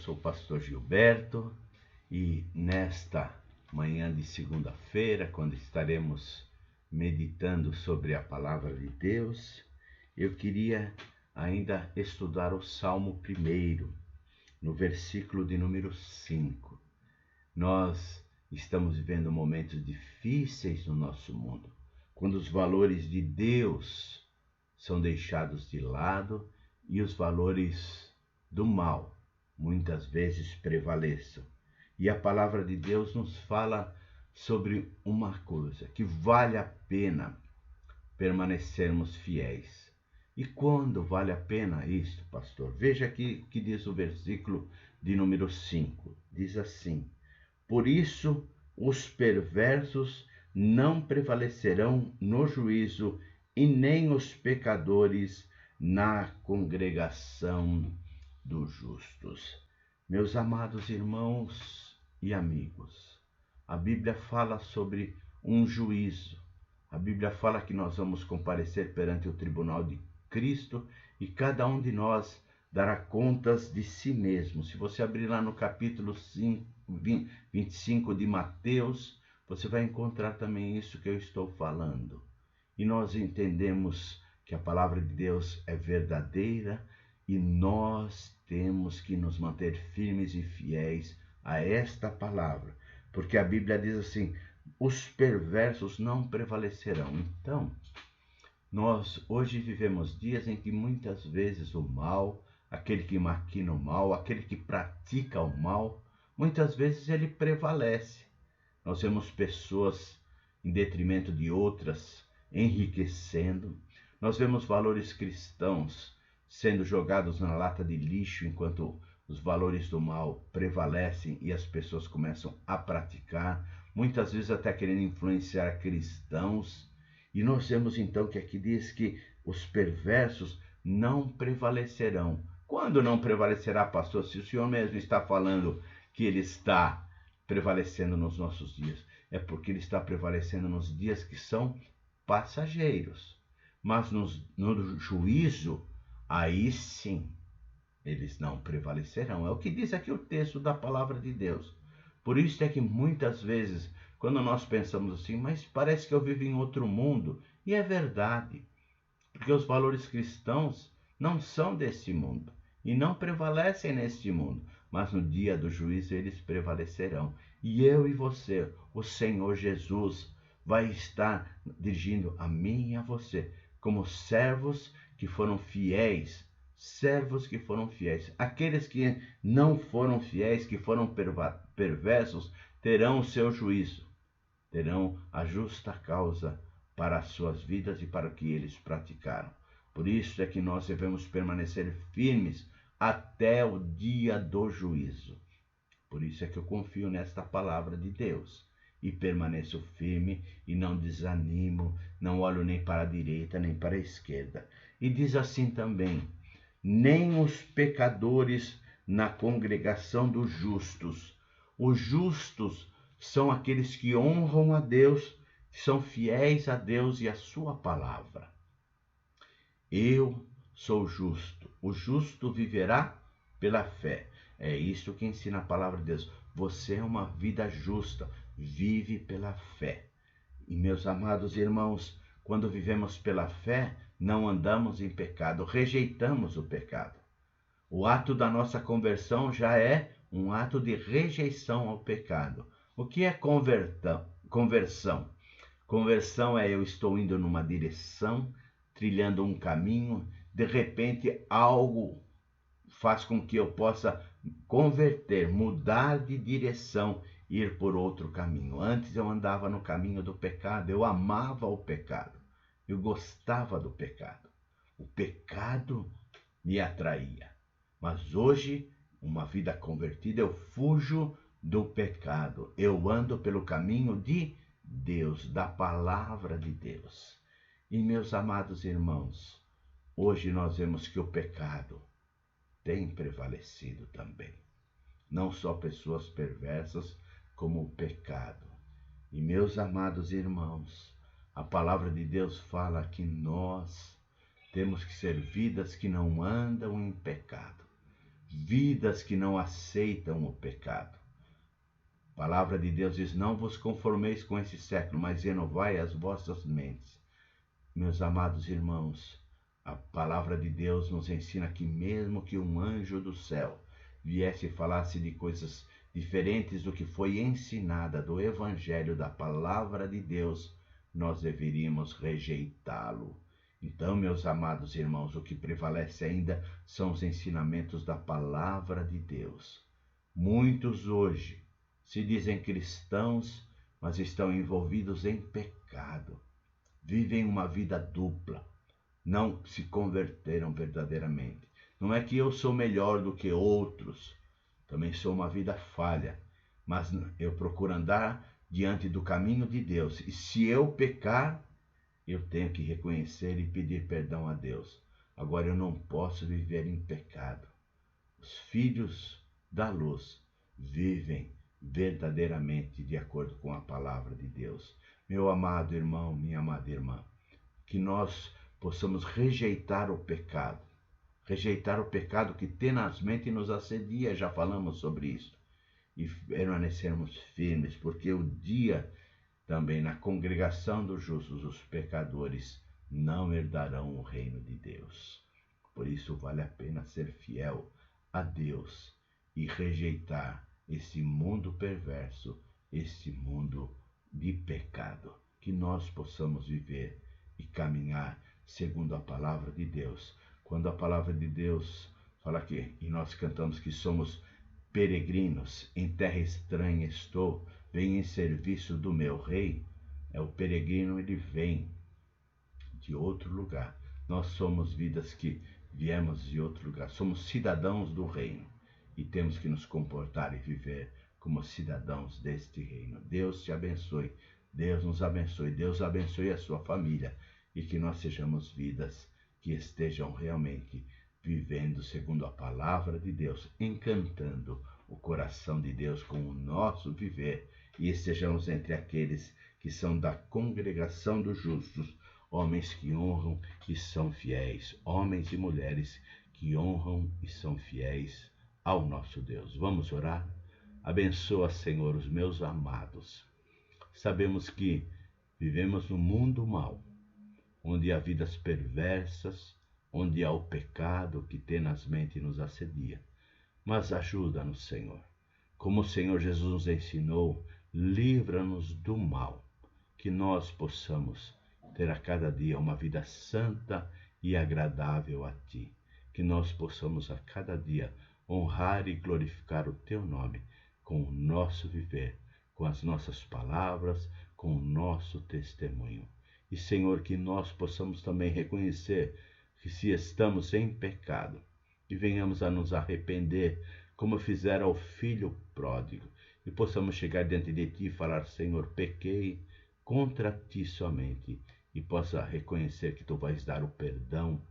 sou o pastor Gilberto e nesta manhã de segunda-feira, quando estaremos meditando sobre a palavra de Deus, eu queria ainda estudar o Salmo 1, no versículo de número 5. Nós estamos vivendo momentos difíceis no nosso mundo, quando os valores de Deus são deixados de lado e os valores do mal muitas vezes prevaleçam. E a palavra de Deus nos fala sobre uma coisa, que vale a pena permanecermos fiéis. E quando vale a pena isto, pastor? Veja aqui o que diz o versículo de número 5. Diz assim: por isso os perversos não prevalecerão no juízo, e nem os pecadores na congregação dos justos. Meus amados irmãos e amigos, a Bíblia fala sobre um juízo. A Bíblia fala que nós vamos comparecer perante o tribunal de Cristo e cada um de nós dará contas de si mesmo. Se você abrir lá no capítulo 25 de Mateus, você vai encontrar também isso que eu estou falando. E nós entendemos que a palavra de Deus é verdadeira e nós temos que nos manter firmes e fiéis a esta palavra, porque a Bíblia diz assim: os perversos não prevalecerão. Então, nós hoje vivemos dias em que muitas vezes o mal, aquele que maquina o mal, aquele que pratica o mal, muitas vezes ele prevalece. Nós vemos pessoas em detrimento de outras enriquecendo. Nós vemos valores cristãos sendo jogados na lata de lixo, enquanto os valores do mal prevalecem e as pessoas começam a praticar, muitas vezes até querendo influenciar cristãos. E nós vemos então que aqui diz que os perversos não prevalecerão. Quando não prevalecerá, pastor? Se o senhor mesmo está falando que ele está prevalecendo nos nossos dias, é porque ele está prevalecendo nos dias que são passageiros. Mas no juízo, aí sim, eles não prevalecerão. É o que diz aqui o texto da palavra de Deus. Por isso é que muitas vezes, quando nós pensamos assim, mas parece que eu vivo em outro mundo, e é verdade, porque os valores cristãos não são desse mundo e não prevalecem neste mundo, mas no dia do juízo eles prevalecerão. E eu e você, o Senhor Jesus, vai estar dirigindo a mim e a você como servos que foram fiéis, Aqueles que não foram fiéis, que foram perversos, terão o seu juízo, terão a justa causa para as suas vidas e para o que eles praticaram. Por isso é que nós devemos permanecer firmes até o dia do juízo. Por isso é que eu confio nesta palavra de Deus e permaneço firme e não desanimo, não olho nem para a direita nem para a esquerda. E diz assim também: nem os pecadores na congregação dos justos. Os justos são aqueles que honram a Deus, que são fiéis a Deus e a sua palavra. Eu sou justo. O justo viverá pela fé. É isso que ensina a palavra de Deus. Você é uma vida justa, vive pela fé. E meus amados irmãos, quando vivemos pela fé, não andamos em pecado, rejeitamos o pecado. O ato da nossa conversão já é um ato de rejeição ao pecado. O que é conversão? Conversão é eu estou indo numa direção, trilhando um caminho, de repente algo faz com que eu possa converter, mudar de direção, ir por outro caminho. Antes eu andava no caminho do pecado, eu amava o pecado, eu gostava do pecado. O pecado me atraía. Mas hoje, uma vida convertida, eu fujo do pecado. Eu ando pelo caminho de Deus, da palavra de Deus. E meus amados irmãos, hoje nós vemos que o pecado tem prevalecido também. Não só pessoas perversas, como o pecado. E meus amados irmãos, a palavra de Deus fala que nós temos que ser vidas que não andam em pecado. vidas que não aceitam o pecado. A palavra de Deus diz: não vos conformeis com esse século, mas renovai as vossas mentes. Meus amados irmãos, a palavra de Deus nos ensina que mesmo que um anjo do céu viesse e falasse de coisas diferentes do que foi ensinada do Evangelho, da palavra de Deus, nós deveríamos rejeitá-lo. Então, meus amados irmãos, o que prevalece ainda são os ensinamentos da palavra de Deus. Muitos hoje se dizem cristãos, mas estão envolvidos em pecado. Vivem uma vida dupla. Não se converteram verdadeiramente. Não é que eu sou melhor do que outros. Também sou uma vida falha. Mas eu procuro andar diante do caminho de Deus. E se eu pecar, eu tenho que reconhecer e pedir perdão a Deus. Agora eu não posso viver em pecado. Os filhos da luz vivem verdadeiramente de acordo com a palavra de Deus. Meu amado irmão, minha amada irmã, que nós possamos rejeitar o pecado que tenazmente nos assedia, já falamos sobre isso, e permanecermos firmes, porque o dia também na congregação dos justos, os pecadores não herdarão o reino de Deus. Por isso vale a pena ser fiel a Deus e rejeitar esse mundo perverso, esse mundo de pecado, que nós possamos viver e caminhar segundo a palavra de Deus. Quando a palavra de Deus fala que, e nós cantamos que somos peregrinos, em terra estranha estou, venho em serviço do meu rei, o peregrino, ele vem de outro lugar. Nós somos vidas que viemos de outro lugar, somos cidadãos do reino e temos que nos comportar e viver como cidadãos deste reino. Deus te abençoe, Deus nos abençoe, Deus abençoe a sua família e que nós sejamos vidas que estejam realmente vivendo segundo a palavra de Deus, encantando o coração de Deus com o nosso viver e estejamos entre aqueles que são da congregação dos justos, homens que honram e são fiéis, homens e mulheres que honram e são fiéis ao nosso Deus. Vamos orar? Abençoa, Senhor, os meus amados. Sabemos que vivemos num mundo mau, onde há vidas perversas, onde há o pecado que tenazmente nos assedia. Mas ajuda-nos, Senhor. Como o Senhor Jesus nos ensinou, livra-nos do mal, que nós possamos ter a cada dia uma vida santa e agradável a Ti, que nós possamos a cada dia honrar e glorificar o Teu nome com o nosso viver, com as nossas palavras, com o nosso testemunho. E, Senhor, que nós possamos também reconhecer que se estamos em pecado, e venhamos a nos arrepender, como fizeram ao filho pródigo, e possamos chegar diante de Ti e falar: Senhor, pequei contra Ti somente, e possa reconhecer que Tu vais dar o perdão,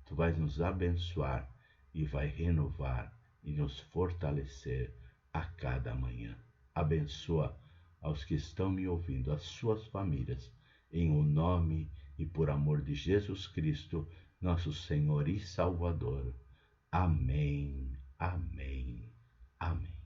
Tu vais nos abençoar e vai renovar e nos fortalecer a cada manhã. Abençoa aos que estão me ouvindo, as suas famílias, em o nome e por amor de Jesus Cristo, nosso Senhor e Salvador. Amém, amém, amém.